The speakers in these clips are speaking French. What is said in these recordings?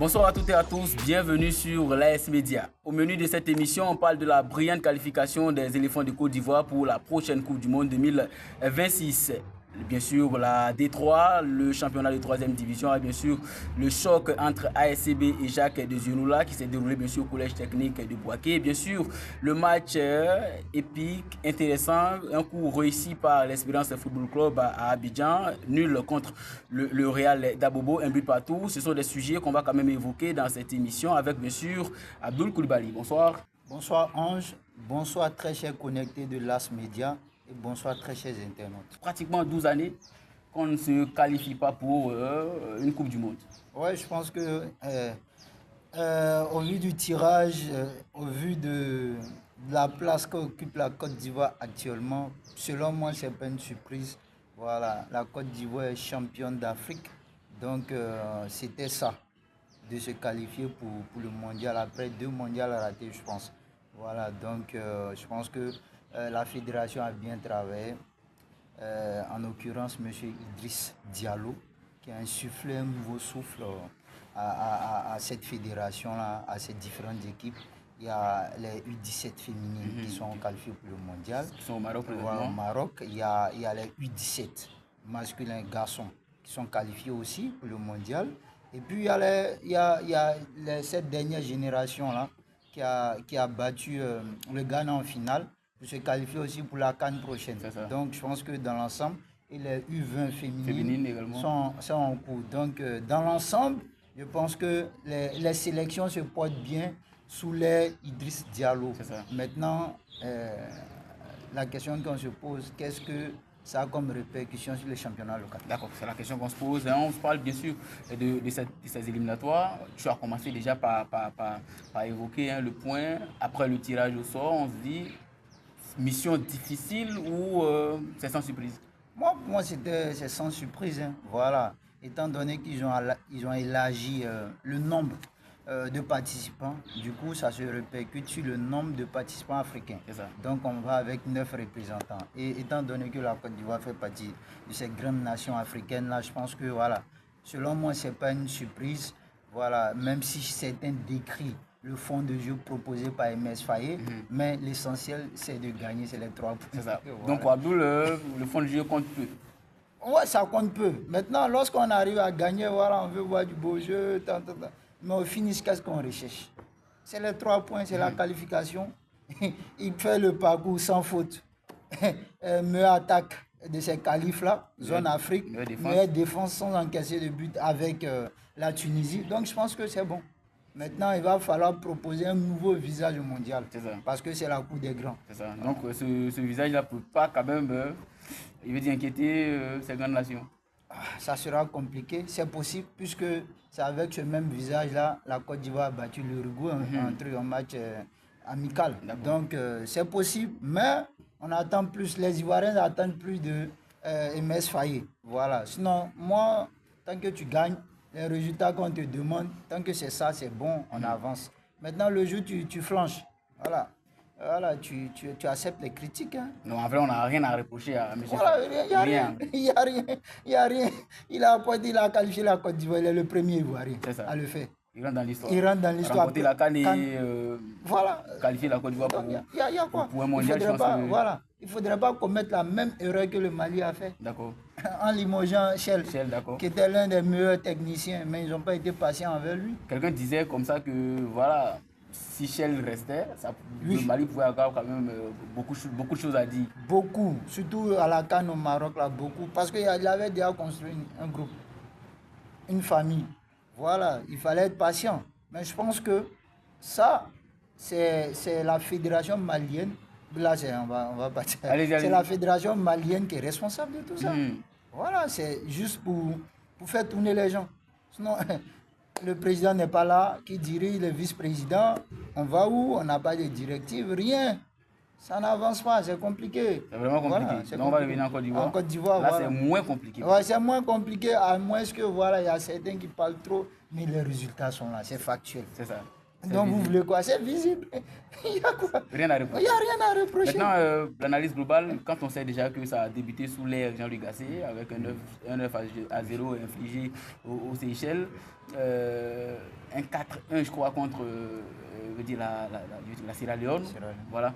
Bonsoir à toutes et à tous, bienvenue sur l'AS Média. Au menu de cette émission, on parle de la brillante qualification des éléphants de Côte d'Ivoire pour la prochaine Coupe du Monde 2026. Bien sûr, la D3, le championnat de 3e division, et bien sûr le choc entre ASCB et Jacques de Zionoula qui s'est déroulé bien sûr au collège technique de Boaké. Bien sûr, le match épique, intéressant, un coup réussi par l'Espérance Football Club à Abidjan, nul contre le Real d'Abobo, un but partout. Ce sont des sujets qu'on va quand même évoquer dans cette émission avec bien sûr Abdoul Koulibaly. Bonsoir. Bonsoir Ange, bonsoir très chers connectés de l'AS Média et bonsoir très chers internautes. Pratiquement 12 années qu'on ne se qualifie pas pour une Coupe du Monde. Ouais, je pense que au vu du tirage, au vu de la place qu'occupe la Côte d'Ivoire actuellement, selon moi, c'est pas une surprise. Voilà, la Côte d'Ivoire est championne d'Afrique, donc c'était ça, de se qualifier pour le mondial après 2 mondiales ratés, je pense. Voilà, donc je pense que la fédération a bien travaillé. En l'occurrence, M. Idriss Diallo, qui a insufflé un nouveau souffle à cette fédération-là, à ces différentes équipes. Il y a les U17 féminines qui sont qualifiées pour le mondial. Qui sont au Maroc, au Maroc. Il y a les U17 masculins et garçons qui sont qualifiés aussi pour le mondial. Et puis il y a cette dernière génération-là qui a battu le Ghana en finale pour se qualifier aussi pour la CAN prochaine. Donc je pense que dans l'ensemble, et les U20 féminines sont en cours. Donc dans l'ensemble, je pense que les sélections se portent bien sous les Idriss Diallo. Maintenant, la question qu'on se pose, qu'est-ce que ça a comme répercussion sur le championnat local? D'accord, c'est la question qu'on se pose. On se parle bien sûr de ces éliminatoires. Tu as commencé déjà par évoquer le point. Après le tirage au sort, on se dit mission difficile ou c'est sans surprise? Pour moi, c'est sans surprise. Voilà. Étant donné qu'ils ont élargi le nombre de participants, du coup, ça se répercute sur le nombre de participants africains. Donc, on va avec 9 représentants. Et étant donné que la Côte d'Ivoire fait partie de ces grandes nations africaines-là, je pense que, voilà, selon moi, ce n'est pas une surprise. Voilà, même si certains décrient le fond de jeu proposé par MS Faye, mais l'essentiel, c'est de gagner, c'est les 3 points. C'est ça. Voilà. Donc, Abdoul, le fond de jeu compte peu. Ouais, ça compte peu. Maintenant, lorsqu'on arrive à gagner, voilà, on veut voir du beau jeu, mais au finish, qu'est-ce qu'on recherche? C'est les 3 points, c'est la qualification. Il fait le parcours sans faute. Meilleure attaque de ces qualifs-là, zone Afrique, meilleure défense sans encaisser de but avec la Tunisie. Donc, je pense que c'est bon. Maintenant, il va falloir proposer un nouveau visage mondial. Parce que c'est la Coupe des grands. C'est ça. Donc, ce visage-là ne peut pas quand même, il veut dire inquiéter ces grandes nations. Ça sera compliqué. C'est possible puisque c'est avec ce même visage-là, la Côte d'Ivoire a battu l'Uruguay en match amical. Donc, c'est possible. Mais on attend plus. Les Ivoiriens attendent plus de MS Faye. Voilà. Sinon, moi, tant que tu gagnes, les résultats qu'on te demande, tant que c'est ça, c'est bon, on avance. Maintenant, le jour tu flanches, voilà, tu acceptes les critiques. Hein. Non, en vrai, on n'a rien à reprocher à M. Voilà, il n'y a rien. Il a apporté, il a qualifié la Côte d'Ivoire, il est le premier Ivoirien à le faire. Il rentre dans l'histoire. Il rentre dans l'histoire. Remporter la CAN et voilà. qualifier la Côte d'Ivoire pour un mondial, je pense que... Voilà. Il ne faudrait pas commettre la même erreur que le Mali a fait. D'accord. En limogeant Shell, qui était l'un des meilleurs techniciens, mais ils n'ont pas été patients envers lui. Quelqu'un disait comme ça que, voilà, si Shell restait, le Mali pouvait avoir quand même beaucoup de choses à dire. Beaucoup, surtout à la CAN au Maroc, là, beaucoup. Parce qu'il avait déjà construit un groupe, une famille. Voilà, il fallait être patient. Mais je pense que ça, c'est la fédération malienne. Là, on va partir. C'est la fédération malienne qui est responsable de tout ça. Voilà, c'est juste pour faire tourner les gens. Sinon, le président n'est pas là, qui dirige le vice-président. On va où? On n'a pas de directive, rien. Ça n'avance pas, c'est compliqué. C'est vraiment compliqué. Voilà, on va revenir en Côte d'Ivoire. En Côte d'Ivoire, là, c'est moins compliqué. Ouais, c'est moins compliqué, à moins que, voilà, il y a certains qui parlent trop, mais les résultats sont là, c'est factuel. C'est ça. Donc vous voulez quoi? C'est visible. Il y a quoi? Rien à reprocher. Il n'y a rien à reprocher. Maintenant, l'analyse globale, quand on sait déjà que ça a débuté sous l'ère Jean-Luc Gasset, avec un 9 à 0 infligé aux Seychelles, un 4-1, je crois, contre je veux dire, la Sierra Leone. Voilà.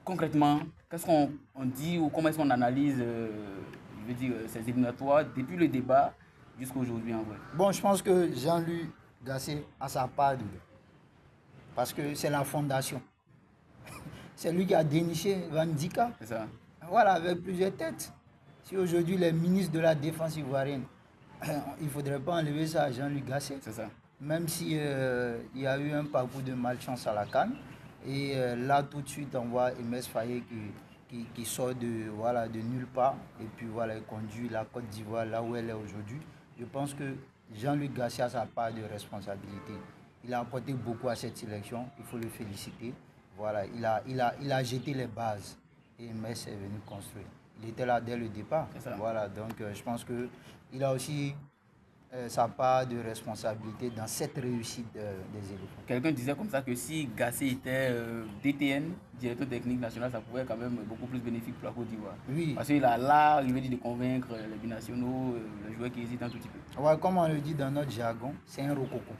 Concrètement, qu'est-ce qu'on dit ou comment est-ce qu'on analyse je veux dire, ces éliminatoires depuis le débat jusqu'à aujourd'hui en vrai? Bon, je pense que Jean-Luc Gasset a sa part dedans. Parce que c'est la fondation. C'est lui qui a déniché Van Dika. C'est ça. Voilà, avec plusieurs têtes. Si aujourd'hui les ministres de la Défense ivoirienne, il ne faudrait pas enlever ça à Jean-Luc Gasset. C'est ça. Même si il y a eu un parcours de malchance à la CAN. Et là, tout de suite, on voit Emes Faye qui sort de, voilà, de nulle part. Et puis voilà, il conduit la Côte d'Ivoire là où elle est aujourd'hui. Je pense que Jean-Luc Gasset a sa part de responsabilité. Il a apporté beaucoup à cette sélection, il faut le féliciter. Voilà, il a jeté les bases et Metz est venu construire. Il était là dès le départ. Voilà, donc je pense qu'il a aussi sa part de responsabilité dans cette réussite des éléphants. Quelqu'un disait comme ça que si Gasset était DTN, directeur technique national, ça pouvait quand même beaucoup plus bénéfique pour la Côte d'Ivoire. Oui. Parce qu'il a l'art, il veut dire, de convaincre les binationaux, les joueurs qui hésitent un tout petit peu. Ouais, comme on le dit dans notre jargon, c'est un rococo.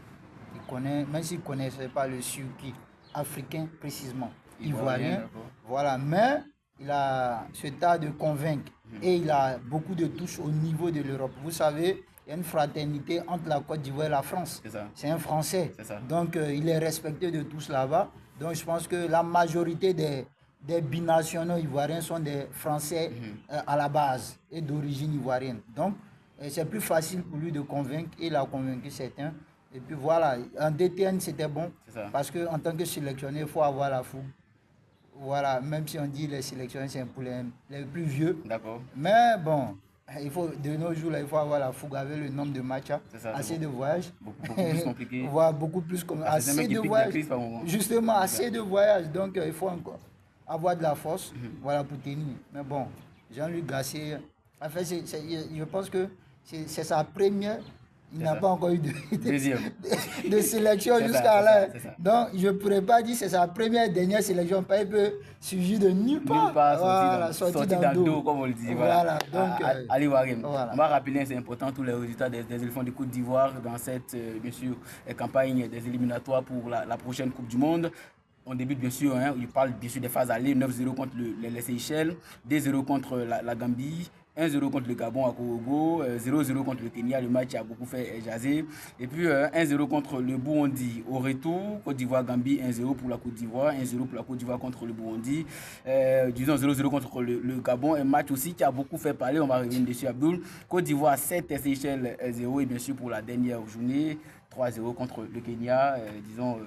Il connaît, même s'il ne connaissait pas le circuit africain précisément, ivoirien, voilà, mais il a ce tas de convaincre et il a beaucoup de touches au niveau de l'Europe. Vous savez, il y a une fraternité entre la Côte d'Ivoire et la France. C'est un Français. Donc, il est respecté de tous là-bas. Donc, je pense que la majorité des binationaux ivoiriens sont des Français à la base et d'origine ivoirienne. Donc, c'est plus facile pour lui de convaincre et il a convaincu certains. Et puis voilà, en DTN c'était bon parce qu'en tant que sélectionneur, il faut avoir la fougue. Voilà, même si on dit les sélectionneurs c'est pour les plus vieux. D'accord. Mais bon, il faut, de nos jours, là, il faut avoir la fougue avec le nombre de matchs, assez de voyages. Beaucoup plus compliqué. Voilà, beaucoup plus compliqué. Assez de voyages. Justement, assez de voyages. Donc il faut encore avoir de la force voilà, pour tenir. Mais bon, Jean-Luc Gasset, en fait, je pense que c'est sa première. Il n'a pas encore eu de sélection jusqu'à là. Donc, je ne pourrais pas dire que c'est sa première, dernière sélection. Pas il peut surgir de nulle part. Voilà, sorti dans le dos, comme on le dit. Voilà. Donc, Ali Warem. Voilà. On va rappeler, c'est important, tous les résultats des éléphants de Côte d'Ivoire dans cette, bien sûr, campagne des éliminatoires pour la prochaine Coupe du Monde. On débute bien sûr, il parle bien sûr des phases allées, 9-0 contre les Seychelles, 2-0 contre la Gambie, 1-0 contre le Gabon à Korogo, 0-0 contre le Kenya, le match a beaucoup fait jaser. Et puis 1-0 contre le Burundi au retour, Côte d'Ivoire-Gambie, 1-0 pour la Côte d'Ivoire, 1-0 pour la Côte d'Ivoire contre le Burundi. Disons 0-0 contre le Gabon, un match aussi qui a beaucoup fait parler, on va revenir dessus Abdoul. Côte d'Ivoire 7, Seychelles 0 et bien sûr pour la dernière journée, 3-0 contre le Kenya, disons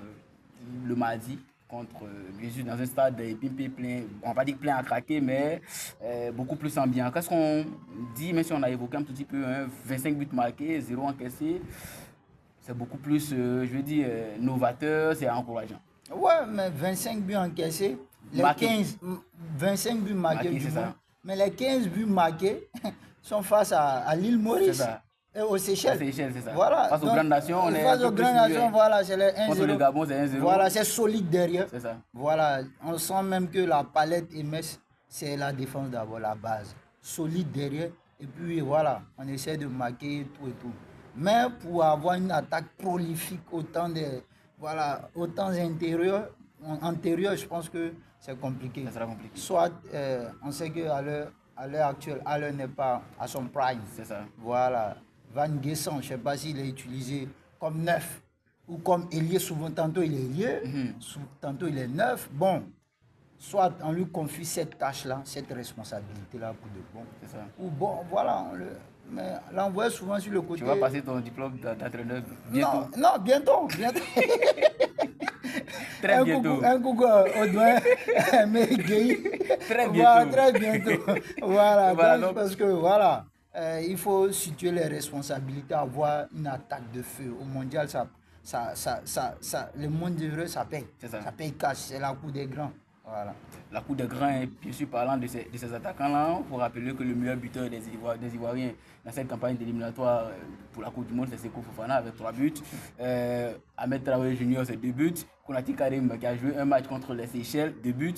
le mardi. Contre, bien sûr, dans un stade plein, on va dire plein à craquer, mais beaucoup plus ambiant. Qu'est-ce qu'on dit, même si on a évoqué un petit peu, 25 buts marqués, 0 encaissé, c'est beaucoup plus, je veux dire, novateur, c'est encourageant. Ouais, mais 25 buts encaissés, les 25 buts marqués du moins, mais les 15 buts marqués sont face à l'île Maurice. Et aux Seychelles. C'est ça. Voilà. Face aux grandes nations, on est. Face aux grandes nations, voilà, c'est le 1-0. Contre le Gabon, c'est 1-0. Voilà, c'est solide derrière. C'est ça. Voilà, on sent même que la palette MS, c'est la défense d'abord, la base. Solide derrière. Et puis voilà, on essaie de marquer tout et tout. Mais pour avoir une attaque prolifique autant antérieurs, je pense que c'est compliqué. Ça sera compliqué. Soit, on sait qu'à l'heure actuelle, Haller n'est pas à son prime. C'est ça. Voilà. Van Guesson, je ne sais pas s'il est utilisé comme neuf ou comme ailier. Souvent, tantôt il est ailier, tantôt il est neuf. Bon, soit on lui confie cette tâche-là, cette responsabilité-là pour de bon. C'est ça. Ou bon, voilà, mais l'envoyer souvent sur le côté. Tu vas passer ton diplôme d'entraîneur bientôt. Non, bientôt. Très bientôt. Un coucou au doigt, Très bientôt. Voilà, très bientôt. Voilà, donc, parce que voilà. Il faut situer les responsabilités, avoir une attaque de feu. Au mondial, le monde de vrai, ça paye. Ça paye cash, c'est la cour des grands. Voilà. La cour des grands, bien sûr, parlant de ces attaquants-là, il faut rappeler que le meilleur buteur des Ivoiriens dans cette campagne d'éliminatoire pour la Coupe du Monde, c'est Sékou Fofana avec 3 buts. Ahmed Traoré Junior, c'est 2 buts. Konaté Karim qui a joué un match contre les Seychelles, 2 buts.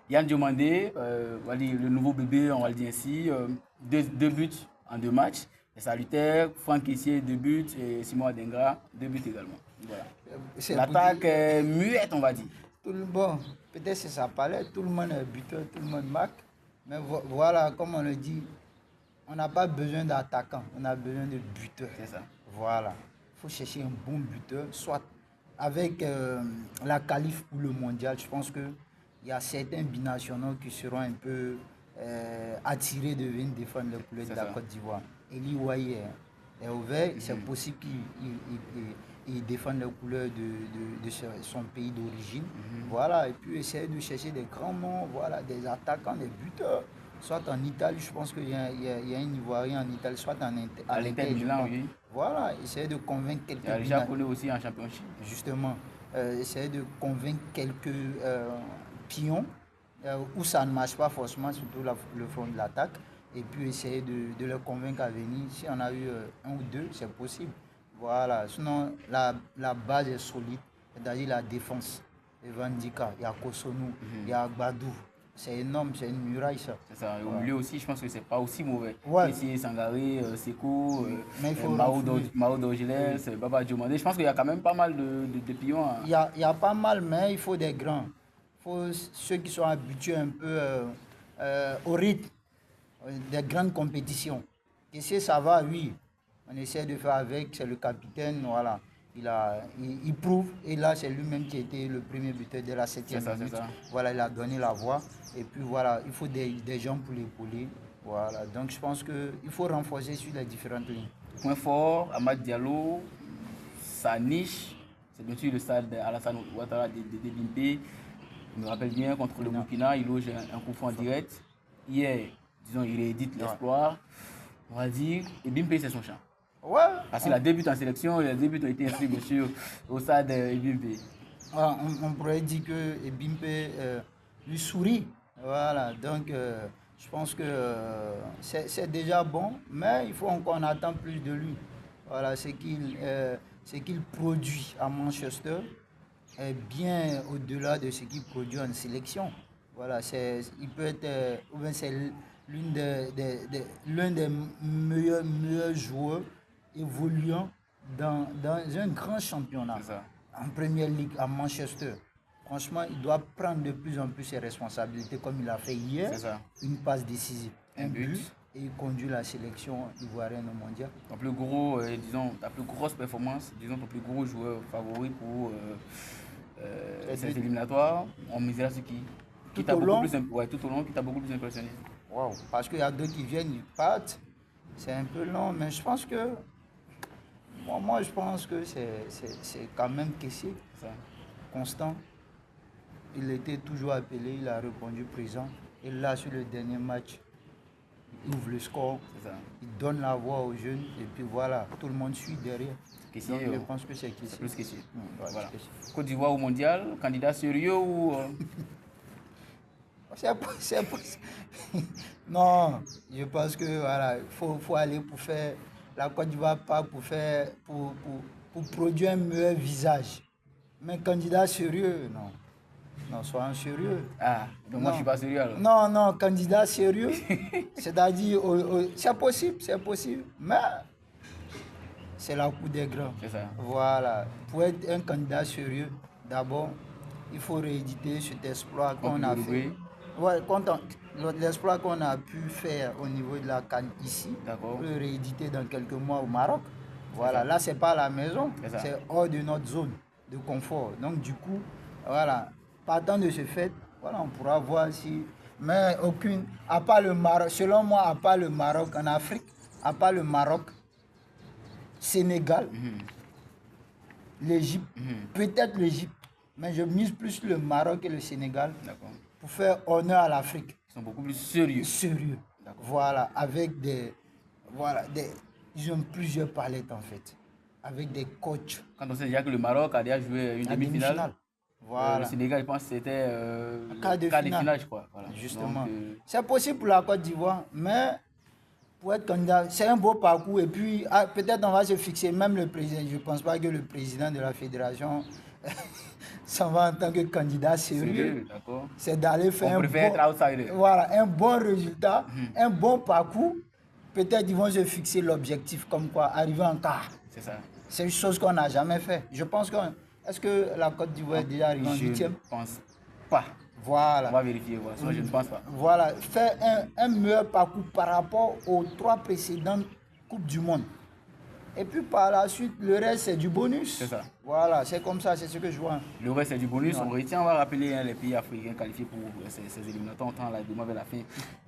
Yann Diomandé, le nouveau bébé, on va le dire ainsi, 2 buts en 2 matchs. Les Salutaires, Franck Kessié, 2 buts, et Simon Adengra, 2 buts également. Voilà. L'attaque est muette, on va dire. Bon, peut-être c'est sa palette, tout le monde est buteur, tout le monde marque. Mais voilà, comme on le dit, on n'a pas besoin d'attaquant, on a besoin de buteur. C'est ça. Voilà. Il faut chercher un bon buteur, soit avec la qualif pour le mondial. Je pense qu'il y a certains binationaux qui seront un peu attirés de venir défendre les couleurs de la Côte d'Ivoire. Eli Waye est ouvert, c'est possible qu'il défende les couleurs de son pays d'origine. Voilà, et puis essayer de chercher des grands noms, voilà, des attaquants, des buteurs. Soit en Italie, je pense qu'il y a un Ivoirien en Italie, soit à l'Inter Milan. Oui. Voilà, essayer de convaincre quelques... Il y a les Japonais aussi en championship. Justement, essayer de convaincre quelques pions où ça ne marche pas forcément, surtout le front de l'attaque. Et puis essayer de les convaincre à venir. Si on a eu un ou deux, c'est possible. Voilà, sinon la base est solide, c'est-à-dire la défense. Il y a Vandika, il y a Kosonou, il y a Agbadou. C'est énorme, c'est une muraille ça. C'est ça, et au milieu aussi, je pense que c'est pas aussi mauvais. Ouais. Ici, Sangaré, Sékou, Mao Dorgeles, Baba Diomandé. Je pense qu'il y a quand même pas mal de pions. Il y a pas mal, mais il faut des grands. Il faut ceux qui sont habitués un peu au rythme des grandes compétitions. Et si ça va, oui, on essaie de faire avec, c'est le capitaine, voilà. Il prouve, et là c'est lui-même qui était le premier buteur de la 7e minute. Voilà, il a donné la voix, et puis voilà, il faut des gens pour l'épauler. Voilà, donc je pense qu'il faut renforcer sur les différentes lignes. Point fort, Amad Diallo, sa niche, c'est bien sûr le stade Alassane Ouattara de Bimpé. Je me rappelle bien, contre le Burkina, il loge un coup franc direct. Hier, disons, il réédite l'espoir. On va dire, et Bimpé, c'est son champ. Ouais. Parce qu'il a débuté en sélection, les débuts ont été inscrits, bien sûr, au stade Ebimpe. On pourrait dire que Ebimpe lui sourit. Voilà, donc je pense que c'est déjà bon, mais il faut encore en attendre plus de lui. Voilà, ce qu'il produit à Manchester est bien au-delà de ce qu'il produit en sélection. Voilà, il peut être, c'est l'un des meilleurs joueurs évoluant dans un grand championnat. En Première Ligue à Manchester. Franchement, il doit prendre de plus en plus ses responsabilités comme il a fait hier. Une passe décisive, un but, et il conduit la sélection ivoirienne au mondial. Ton plus gros, disons, ta plus grosse performance, disons ton plus gros joueur favori pour ces éliminatoires, on misera sur qui? Qui t'a beaucoup plus impressionné? Wow. Parce qu'il y a d'autres qui viennent, ils partent. C'est un peu long, mais je pense que moi je pense que c'est quand même Kessié, constant. Il était toujours appelé, il a répondu présent. Et là, sur le dernier match, il ouvre le score, il donne la voix aux jeunes, et puis voilà, tout le monde suit derrière. Kessié, donc, je pense que c'est Kessié. C'est plus Kessié. Voilà. Côte d'Ivoire au mondial, candidat sérieux ou c'est possible. Non, je pense que voilà, faut aller pour faire la Côte d'Ivoire, pas pour faire pour produire un meilleur visage. Mais candidat sérieux, non. Non, soyons sérieux. Ah, donc moi je suis pas sérieux alors. Non, candidat sérieux. C'est-à-dire, c'est possible. Mais c'est la cour des grands. C'est ça. Voilà. Pour être un candidat sérieux, d'abord, il faut rééditer cet exploit qu'on a fait. Ouais, l'exploit qu'on a pu faire au niveau de la CAN ici, pour le rééditer dans quelques mois au Maroc. Voilà, là c'est pas la maison, c'est hors de notre zone de confort. Donc du coup, voilà, partant de ce fait, voilà, on pourra voir si... Mais aucune, à part le Maroc, selon moi, à part le Maroc en Afrique, à part le Maroc, Sénégal, l'Égypte, peut-être l'Égypte, mais je mise plus le Maroc et le Sénégal pour faire honneur à l'Afrique. Ils sont beaucoup plus sérieux. Voilà, avec ils ont plusieurs palettes en fait, avec des coachs. Quand on sait déjà que le Maroc a déjà joué une demi-finale. Voilà. Le Sénégal, je pense que c'était quart de finale, je crois. Voilà. Justement. C'est possible pour la Côte d'Ivoire, mais pour être candidat, c'est un beau parcours. Et puis, peut-être on va se fixer, même le président. Je ne pense pas que le président de la fédération s'en va en tant que candidat sérieux. C'est d'aller faire un bon résultat, un bon parcours. Peut-être ils vont se fixer l'objectif comme quoi arriver en quart. C'est ça. C'est une chose qu'on n'a jamais fait. Je pense que... Est-ce que la Côte d'Ivoire est déjà arrivée en 8e? Je ne pense pas. Voilà. On va vérifier. Voilà. Je ne pense pas. Voilà. Faire un meilleur parcours par rapport aux 3 précédentes Coupes du Monde. Et puis par la suite, le reste, c'est du bonus. C'est ça. Voilà, c'est comme ça, c'est ce que je vois. Le reste, c'est du bonus. On retient, on va rappeler les pays africains qualifiés pour ces éliminatoires. On tend la demande vers la fin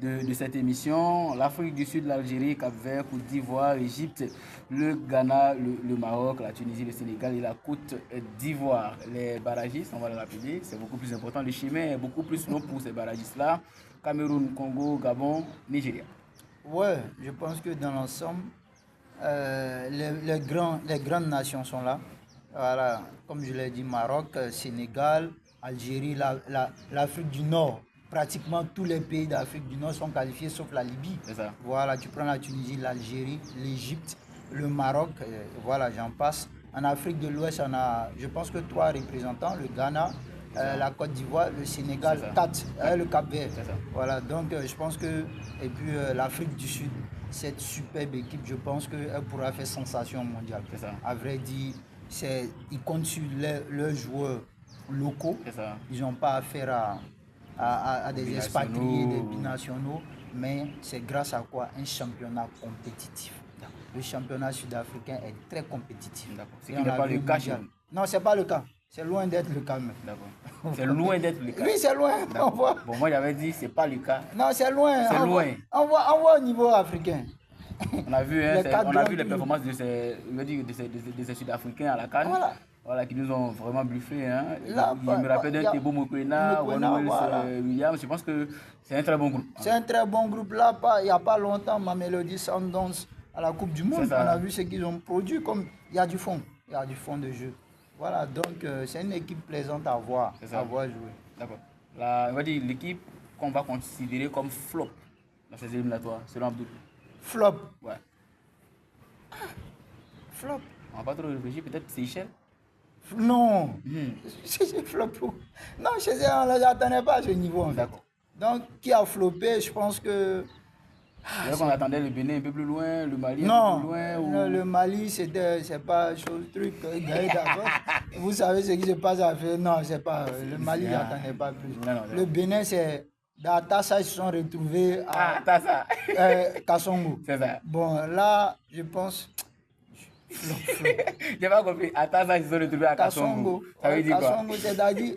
de cette émission. L'Afrique du Sud, l'Algérie, Cap-Vert, Côte d'Ivoire, l'Égypte, le Ghana, le Maroc, la Tunisie, le Sénégal et la Côte d'Ivoire. Les barragistes, on va le rappeler, c'est beaucoup plus important. Le chemin est beaucoup plus long pour ces barragistes-là. Cameroun, Congo, Gabon, Nigeria. Ouais, je pense que dans l'ensemble, les grandes nations sont là. Voilà, comme je l'ai dit, Maroc, Sénégal, Algérie, l'Afrique du Nord. Pratiquement tous les pays d'Afrique du Nord sont qualifiés sauf la Libye. C'est ça. Voilà, tu prends la Tunisie, l'Algérie, l'Égypte, le Maroc, voilà, j'en passe. En Afrique de l'Ouest, on a, je pense que 3 représentants, le Ghana, la Côte d'Ivoire, le Sénégal, 4, le Cap-Vert. Voilà, donc je pense que, et puis l'Afrique du Sud, cette superbe équipe, je pense qu'elle pourra faire sensation mondiale. À vrai dire, ils comptent sur leurs joueurs locaux. Ils n'ont pas affaire à des expatriés, des binationaux, mais c'est grâce à quoi? Un championnat compétitif. Le championnat sud-africain est très compétitif. Ce qui n'est pas le cas. Non, ce n'est pas le cas. C'est loin d'être le cas même. C'est loin d'être le cas. Oui, c'est loin. Bon, moi j'avais dit c'est pas le cas. Non, c'est loin. C'est loin. On voit au niveau africain. On a vu, les performances de ces Sud-Africains à la CAN. Voilà, qui nous ont vraiment bluffé. Hein. Là, je me rappelle d'un Thébo Mokwena, Williams. Je pense que c'est un très bon groupe. C'est un très bon groupe. Là, il n'y a pas longtemps, Mamelodi Sundowns à la Coupe du Monde, on a vu ce qu'ils ont produit. Comme il y a du fond. Il y a du fond de jeu. Voilà, donc c'est une équipe plaisante à voir jouer. D'accord. On va dire l'équipe qu'on va considérer comme flop dans ces éliminatoires, selon Abdul. Flop? Ouais. Flop? On va pas trop réfléchir, peut-être Seychelles? Non. C'est flop. Non, chez eux, on ne les attendait pas à ce niveau. D'accord. Donc, qui a floppé, je pense que... On attendait le Bénin un peu plus loin, le Mali un peu plus loin. Non, le Mali, c'est pas chose truc. Vous savez ce qui se passe à faire. Non, c'est pas. Le Mali n'attendait pas plus. Non. Le Bénin, c'est. Dans Tassa, ils se sont retrouvés à Kassongo. C'est ça. Bon, là, je pense. J'ai pas compris. À Tassa, ils se sont retrouvés à Kassongo. Ça veut dire quoi? Kassongo, c'est-à-dire,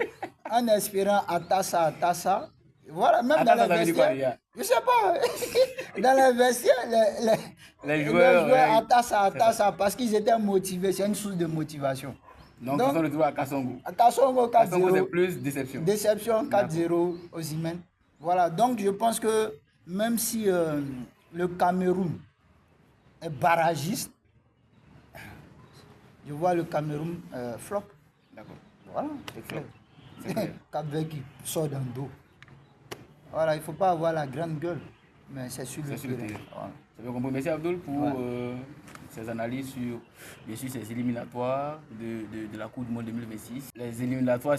en espérant à Tassa. Voilà, même dans les vestiaires. Je sais pas. Dans les vestiaires, les joueurs à Tassa, parce qu'ils étaient motivés. C'est une source de motivation. Donc ils sont retrouvés à Kassongo. À Kassongo, 4-0. Kassongo, c'est plus déception. Déception, 4-0 aux Imen. Voilà, donc je pense que même si le Cameroun est barragiste, je vois le Cameroun flop. D'accord. Voilà, c'est clair. Cap-Vert qui sort d'un dos. Voilà, il ne faut pas avoir la grande gueule, mais c'est sur le terrain. Voilà. C'est bien compris. Merci Abdul pour ces analyses sur, bien sûr, ces éliminatoires de la Coupe du Monde 2026. Les éliminatoires,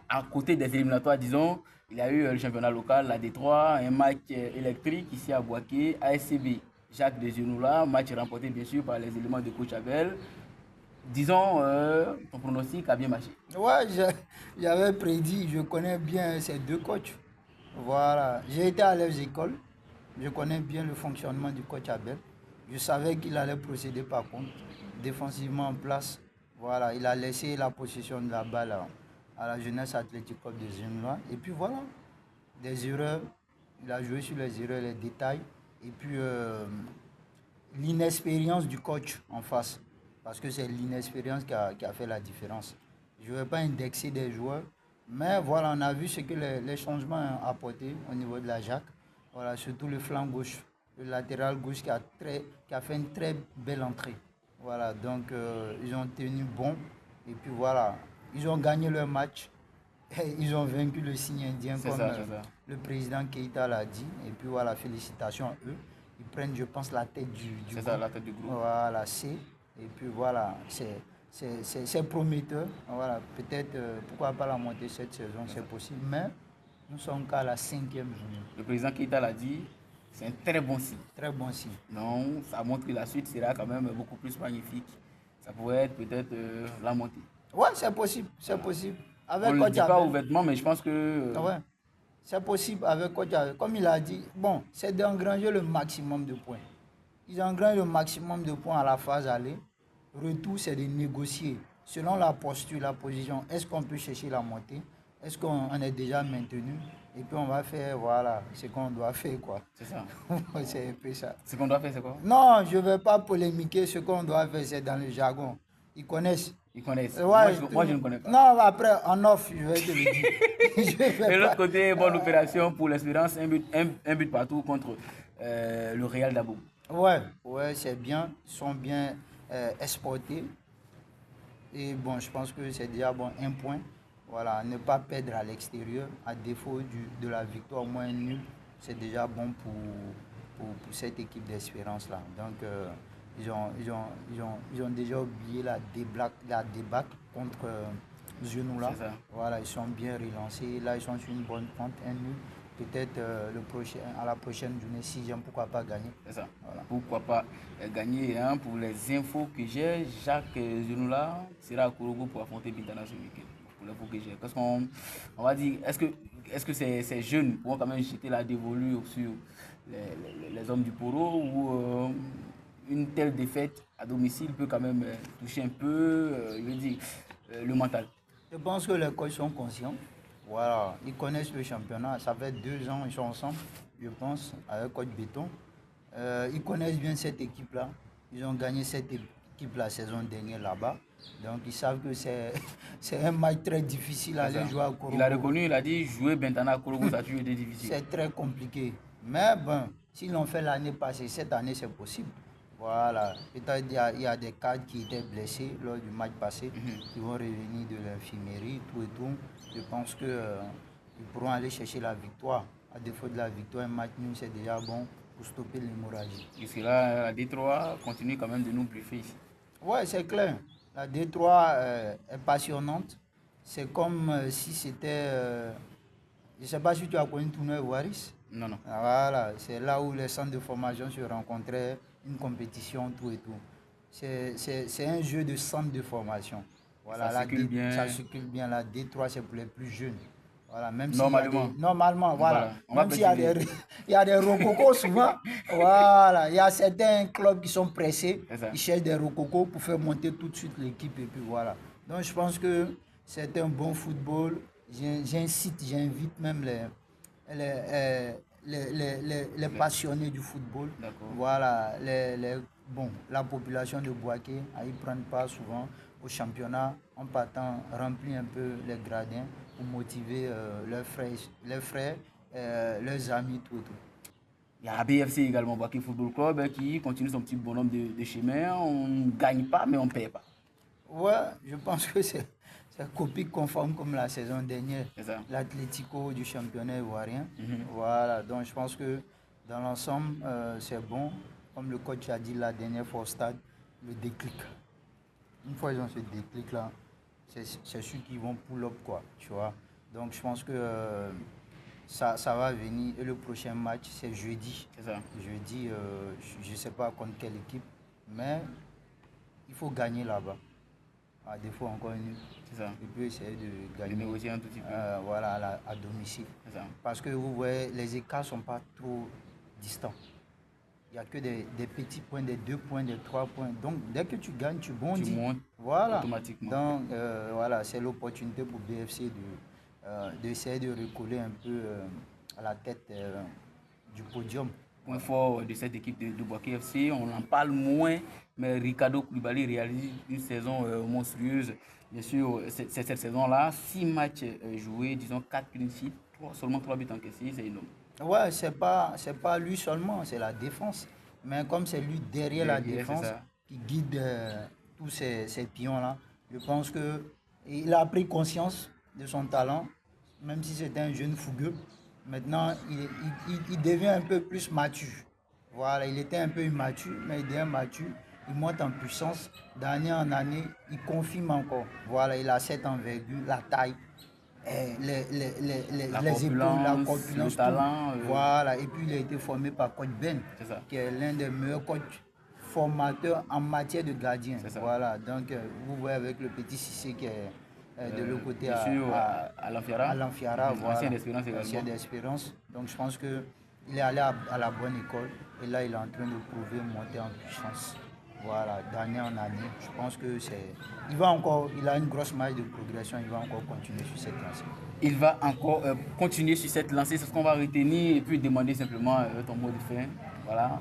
à côté des éliminatoires, disons, il y a eu le championnat local, la Détroit, un match électrique ici à Boaké, ASCB, Jacques Desgenoula, match remporté bien sûr par les éléments de coach Abel. Disons, ton pronostic a bien marché. Ouais, j'avais prédit, je connais bien ces deux coachs. Voilà, j'ai été à leurs écoles, je connais bien le fonctionnement du coach Abel. Je savais qu'il allait procéder par contre, défensivement en place. Voilà, il a laissé la possession de la balle à la jeunesse athlétique de Zenoula. Et puis voilà, des erreurs, il a joué sur les erreurs, les détails. Et puis l'inexpérience du coach en face. Parce que c'est l'inexpérience qui a fait la différence. Je ne vais pas indexer des joueurs. Mais voilà, on a vu ce que les changements ont apporté au niveau de la Jacques. Voilà, surtout le flanc gauche, le latéral gauche qui a fait une très belle entrée. Voilà, donc ils ont tenu bon. Et puis voilà, ils ont gagné leur match. Ils ont vaincu le signe indien C'est comme ça, c'est ça. le président Keïta l'a dit. Et puis voilà, félicitations à eux. Ils prennent, je pense, la tête du C'est groupe. ça, la tête du groupe. Voilà, C. Et puis voilà, c'est prometteur. Voilà, peut-être, pourquoi pas la montée cette saison, c'est possible. Mais nous sommes qu'à la 5e journée. Le président Keïta l'a dit, c'est un très bon signe. Très bon signe. Donc, ça montre que la suite sera quand même beaucoup plus magnifique. Ça pourrait être peut-être la montée. Ouais, c'est possible, c'est possible. Avec On ne le dit pas ouvertement, mais je pense que... ouais, c'est possible avec Coach Abel. Comme il a dit, bon, c'est d'engranger le maximum de points. Ils engrangent le maximum de points à la phase aller. Retour, c'est de négocier selon la posture, la position. Est-ce qu'on peut chercher la montée? Est-ce qu'on est déjà maintenu? Et puis on va faire, voilà, ce qu'on doit faire, quoi. C'est ça. C'est un peu ça. Ce qu'on doit faire, c'est quoi? Non, je ne vais pas polémiquer. Ce qu'on doit faire, c'est dans le jargon. Ils connaissent. Ils connaissent. Ouais, moi, je ne connais pas. Non, après, en off, je vais te le dire. De l'autre côté, bonne opération pour l'Espérance, un but partout contre le Real d'Abo. Ouais, c'est bien. Ils sont bien exportés. Et bon, je pense que c'est déjà bon, un point. Voilà, ne pas perdre à l'extérieur, à défaut de la victoire, au moins nul, c'est déjà bon pour cette équipe d'Espérance-là. Donc, ils ont déjà oublié la débâcle contre Zenoula. Voilà, ils sont bien relancés. Là, ils sont sur une bonne pente, un nul. Peut-être à la prochaine journée, 6e, pourquoi pas gagner. C'est ça. Voilà. Pourquoi pas gagner, hein. Pour les infos que j'ai, Jacques Zenoula sera à Korogo pour affronter Bintana ce week-end. Pour l'info que j'ai. Parce qu'on va dire, est-ce que ces jeunes pourront quand même jeter la dévolue sur les hommes du Poro ou une telle défaite à domicile peut quand même toucher un peu, je veux dire, le mental? Je pense que les coachs sont conscients. Voilà, ils connaissent le championnat. Ça fait 2 ans qu'ils sont ensemble, je pense, avec Coach Béton. Ils connaissent bien cette équipe-là. Ils ont gagné cette équipe la saison dernière là-bas. Donc ils savent que c'est un match très difficile à aller jouer à Korogo. Il a reconnu, il a dit jouer Bintana à Korogo, ça a toujours été difficile. C'est très compliqué. Mais bon, s'ils l'ont fait l'année passée, cette année c'est possible. Voilà, peut-être il y a des cadres qui étaient blessés lors du match passé, qui vont revenir de l'infirmerie, tout et tout. Je pense qu'ils pourront aller chercher la victoire. À défaut de la victoire, un match nul, c'est déjà bon pour stopper l'hémorragie. Jusque là, la D3 continue quand même de nous bluffer ici. Ouais, c'est clair. La D3 est passionnante. C'est comme si c'était... je ne sais pas si tu as connu le tournoi Waris. Non, non. Voilà, c'est là où les centres de formation se rencontraient, une compétition, tout et tout. C'est un jeu de centre de formation. Voilà, ça circule bien. Ça circule bien. La D3, c'est pour les plus jeunes. Voilà, même normalement. Normalement, voilà. Même s'il y a des rococos souvent. Voilà, il y a certains clubs qui sont pressés. Ils cherchent des rococos pour faire monter tout de suite l'équipe. Et puis voilà. Donc je pense que c'est un bon football. J'invite même les passionnés du football. Voilà, la population de Bouaké à y prendre part souvent au championnat en partant remplir un peu les gradins pour motiver leurs frères, leurs amis, tout. Il y a ABFC également, Bouaké Football Club, qui continue son petit bonhomme de chemin. On ne gagne pas, mais on ne perd pas. Ouais, je pense que c'est copie conforme comme la saison dernière. L'Atlético du championnat ivoirien. Voilà, donc je pense que dans l'ensemble, c'est bon. Comme le coach a dit la dernière fois au stade, le déclic. Une fois ils ont ce déclic-là, c'est ceux qui vont pull-up, quoi, tu vois. Donc je pense que ça va venir. Et le prochain match, c'est jeudi. Jeudi, je ne sais pas contre quelle équipe, mais il faut gagner là-bas. À défaut encore une. Et puis essayer de gagner. Négocier un tout petit peu. Voilà, à domicile. Parce que vous voyez, les écarts ne sont pas trop distants. Il n'y a que des petits points, des 2 points, des 3 points. Donc, dès que tu gagnes, tu bondis. Tu montes automatiquement. Donc, voilà, c'est l'opportunité pour BFC d'essayer de recoller un peu à la tête du podium. Point fort de cette équipe de Bouaké FC, on en parle moins, mais Ricardo Koulibaly réalise une saison monstrueuse. Bien sûr, cette saison-là, 6 matchs joués, disons 4 clean sheets, seulement 3 buts encaissés, c'est énorme. Ouais, c'est pas lui seulement, c'est la défense. Mais comme c'est lui derrière la défense qui guide tous ces pions-là, je pense qu'il a pris conscience de son talent, même si c'était un jeune fougueux. Maintenant, il devient un peu plus mature. Voilà, il était un peu immature, mais il devient mature. Il monte en puissance. D'année en année, il confirme encore. Voilà, il a cette envergure, la taille, les épaules, la corpulence, le talent. Voilà, et puis il a été formé par Coach Ben, qui est l'un des meilleurs coachs formateurs en matière de gardien. Voilà, donc vous voyez avec le petit Cissé qui est de l'autre côté à l'Amphiara, voilà, l'ancien d'Espérance. Donc je pense qu'il est allé à la bonne école et là il est en train de prouver, monter en puissance. Voilà, d'année en année, je pense que il a une grosse marge de progression, il va encore continuer sur cette lancée. Il va encore continuer sur cette lancée, c'est ce qu'on va retenir et puis demander simplement ton mot de fin. Voilà,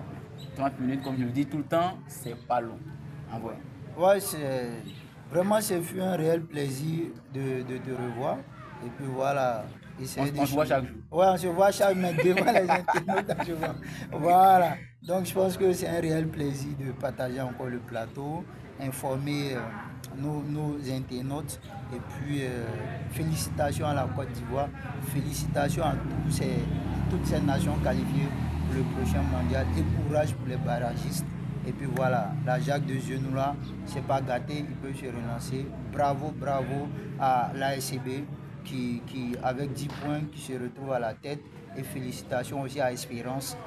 30 minutes, comme je le dis tout le temps, c'est pas long. En vrai. Ouais, vraiment, ce fut un réel plaisir de te revoir. Et puis voilà. On se voit chaque jour. Ouais, on se voit chaque jour devant les internautes. Voilà. Donc je pense que c'est un réel plaisir de partager encore le plateau, informer nos internautes. Et puis félicitations à la Côte d'Ivoire, félicitations à toutes ces nations qualifiées pour le prochain mondial et courage pour les barragistes. Et puis voilà, la Jacques de Genoula, c'est pas gâté, il peut se relancer. Bravo, bravo à l'ASCB qui, avec 10 points, qui se retrouve à la tête. Et félicitations aussi à Espérance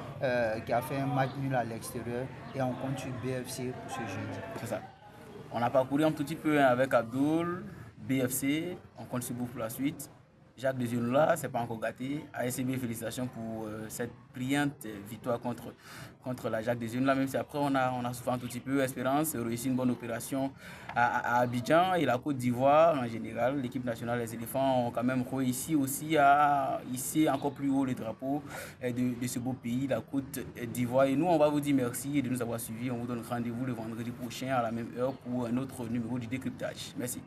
qui a fait un match nul à l'extérieur. Et on compte sur BFC pour ce jeudi. C'est ça. On a parcouru un tout petit peu avec Abdoul, BFC, on compte sur vous pour la suite. Jacques de Genoula, c'est pas encore gâté. ASCB, félicitations pour cette brillante victoire contre la Jacques de Genoula, même si après on a souffert un tout petit peu. Espérance réussit une bonne opération à Abidjan et la Côte d'Ivoire en général. L'équipe nationale des éléphants ont quand même réussi aussi à hisser encore plus haut le drapeau de ce beau pays, la Côte d'Ivoire. Et nous, on va vous dire merci de nous avoir suivis. On vous donne rendez-vous le vendredi prochain à la même heure pour un autre numéro du décryptage. Merci.